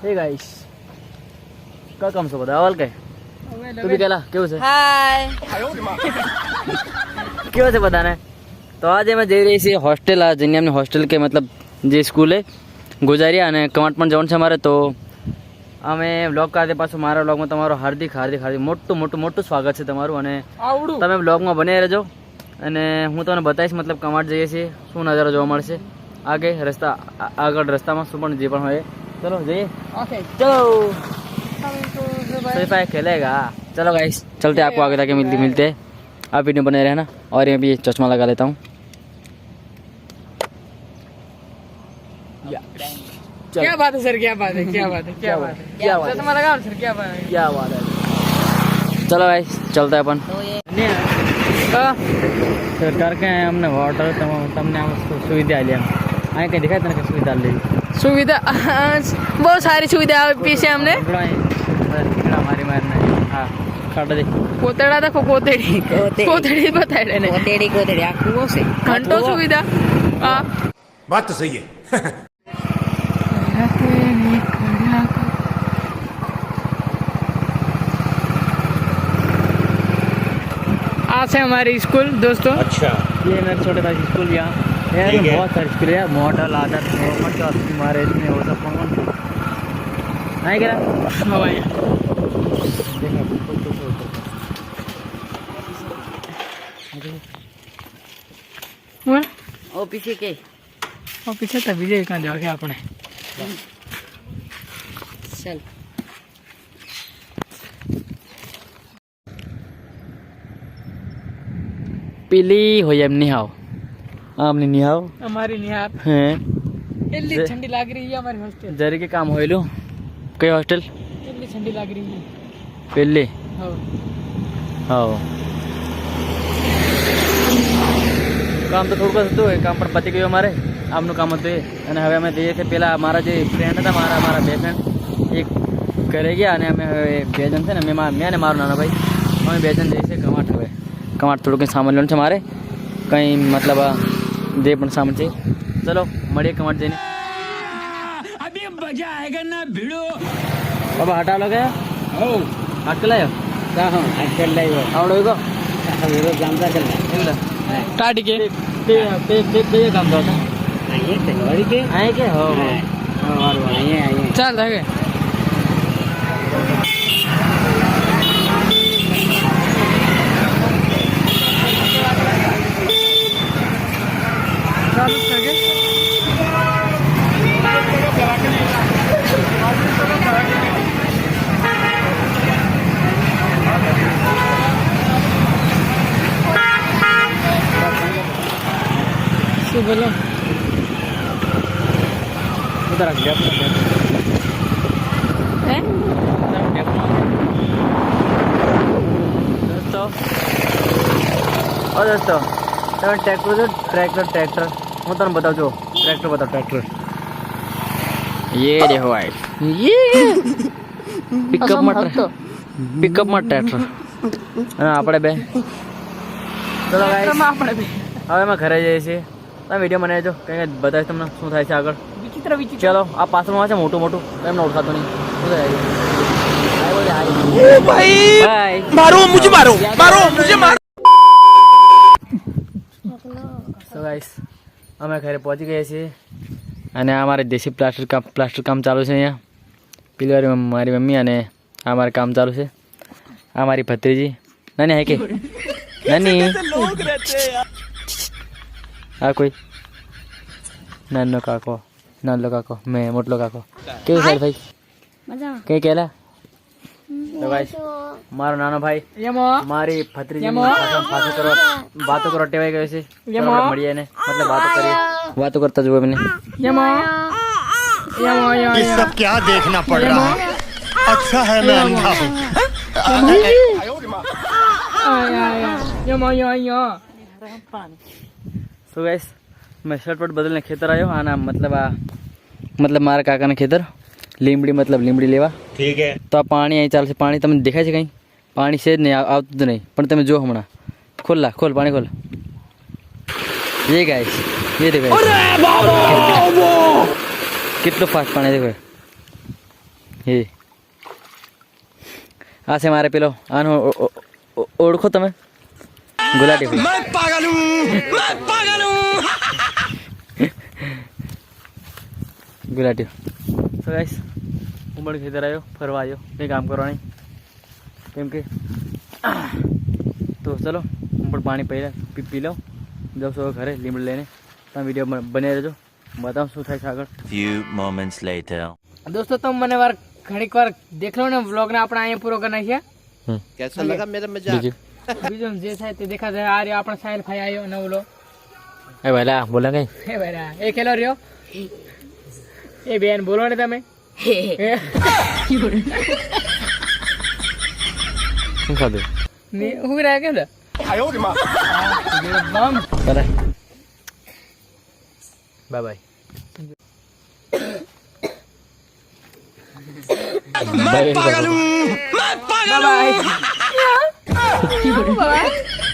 Hey guys का काम છો બધા અવલ કે તું બી કેલા કેવું છે હાય કેવું છે બધાને તો આજે અમે જઈ રહી છીએ હોસ્ટેલ આ જન્યામની હોસ્ટેલ કે મતલબ જે સ્કૂલે ગુજારિયા અને કવાંટ પણ જવાનું છે અમારે તો અમે વ્લોગ કાઢે પાછું મારા વ્લોગમાં તમારું હાર્દિક હાર્દિક હાર્દિક મોટું સ્વાગત છે તમારું અને તમે વ્લોગમાં બન્યા રહેજો અને હું તમને બતાવીશ મતલબ કવાંટ જઈએ છીએ શું નજારો જોવા મળશે आगे रास्ता આગળ રસ્તામાં શું પણ જે પણ હોય चलो जाइए ओके चलो फ्री फायर खेलेगा चलो गाइस चलते आपको आगे जाके मिलते हैं आप वीडियो बने रहना और ये भी चश्मा लगा लेता हूँ क्या बात है सर क्या बात है क्या बात है क्या बात है क्या बात है चश्मा लगाओ सर क्या बात है क्या बात है चलो गाइस चलते हैं अपन सरकार के हमने होटल तमने सुविधा लिया आए कहीं दिखाई तने सुविधा ली सुविधा बहुत सारी सुविधा पीछे हमने हमारी मारना हाँ काट दे कोतेड़ा देखो कोतेड़ी कोतेड़ी बताए ने कोतेड़ी आ कुओं से घंटों सुविधा हां बात तो सही है आज है हमारी स्कूल दोस्तों अच्छा ये मेरे छोटे भाई स्कूल यहाँ यार बहुत सारी स्कूल है मॉडल आदत हमारे इसमें वो सब कौन नहीं करा हवाई ओ पीछे के और पीछे तभी विजय कहाँ जाओगे आपने चल पीली हो जाए निहाव आमने निहाव हमारी निहार हैं इतनी ठंडी लग रही है हमारी हॉस्टल जरी के काम होइलो कई हॉस्टल इतनी ठंडी लग रही है पहले हाँ हाँ काम तो થોડું હતું એ કામ પણ પતી ગયું અમારે આમનું કામ હતું અને હવે અમે જઈએ છીએ પેલા મારા જે ફ્રેન્ડ હતા મારા બે ફ્રેન્ડ એક ઘરે ગયા અને અમે બે જણ છે ને મેં અને મારો નાનો ભાઈ અમે બે જણ જઈએ છીએ કવાંટ હવે કવાંટ થોડું કંઈ સામાન લેવાનું છે મારે કંઈ મતલબ જે પણ સામાન છે ચલો મળીએ કવાંટ જઈને अभी मजा आएगा ना भिड़ो બાબા હટા લો ગયા હાટ કે લાયો આવડો ગયો ಇಲ್ಲ टाटी के काम करता आए के हो चल आगे बोलो उधर रख दिया हैं दोस्तों और दोस्तों તમે ટ્રેક્ટર જો ટ્રેક્ટર હું તમને બતાવું છું ટ્રેક્ટર ये देखो भाई ये पिकअप માં ટ્રેક્ટર અને આપણે બે ચલો ગાઈસ આપણે બે હવે અમે ઘરે જઈએ છીએ તમે વિડીયો બનાવજો કંઈ બતાવીશ તમને શું થાય છે આગળ વિચિત્ર ચલો આ પાછળમાં છે મોટું એમને ઓળખાતું નહીં શું થાય ભાઈ मारो मुझे मारो સો ગાઈસ અમે ઘરે પહોંચી ગયા છીએ અને આ મારે દેશી પ્લાસ્ટર કામ ચાલુ છે અહીંયા પેલી વાર મારી મમ્મી અને આ મારે કામ ચાલુ છે આ મારી ભત્રીજી નાની હે કે નાની આ કોઈ નાનો કાકો મેં મોટલો કાકો કેવું છે ભાઈ મજામાં કઈ કેલા તો ગાઈસ મારો નાનો ભાઈ યમો મારી ભત્રીજી યમો વાતો કરો ટેવાઈ ગયો છે યમો મળીએ ને મતલબ વાતો કરતા જોવે મને યમો યમો ये सब क्या देखना पड़ रहा है अच्छा है मैं अंधा हूँ યમો સો ગાઈસ मैं शर्ट वर्ट बदलने खेतर आयो आना मतलब मारा काका ने खेतर લીમડી લેવા ठीक है તો આ પાણી અહીં ચાલશે પાણી તમને દેખાય છે કંઈ પાણી છે જ નહીં આવતું જ નહીં પણ તમે જો હમણાં ખોલ પાણી ખોલ ये गाइस ये देखो કેટલું ફાસ્ટ પાણી દેખો એ આ છે મારે પેલો આનો ઓળખો તમે ગુલાટી ભાઈ मैं पागल हूँ ગુલાટી તો ગાઈસ હું પણ ખેતર આવ્યો ફરવા આવ્યો કંઈ કામ કરવા નહીં કેમ કે તો ચલો હું પણ પાણી પી લઉં જાઉં છું ઘરે લીમડ લઈને તમે વિડીયો બને રહેજો બતાવું શું થાય છે આગળ. Few moments later. દોસ્તો તમે મને ઘડીક વાર દેખ લો ને વ્લોગ ને આપણે અહીંયા પૂરો કરી નાખ્યા. कैसा लगा मेरा मजाक બીજું બીજું જે થાય તે દેખા જાય. આ રહ્યો આપણો સાહેલ ભાઈ આવ્યો નવલો. એ ભાઈ બોલા કઈ હે ભાઈ એ ખેલો રહ્યો. એ બેન બોલો ને તમે. શું ખાધું હું રહ્યા કે બમ ચાલે બાય બાય मैं पागल हूँ બાય.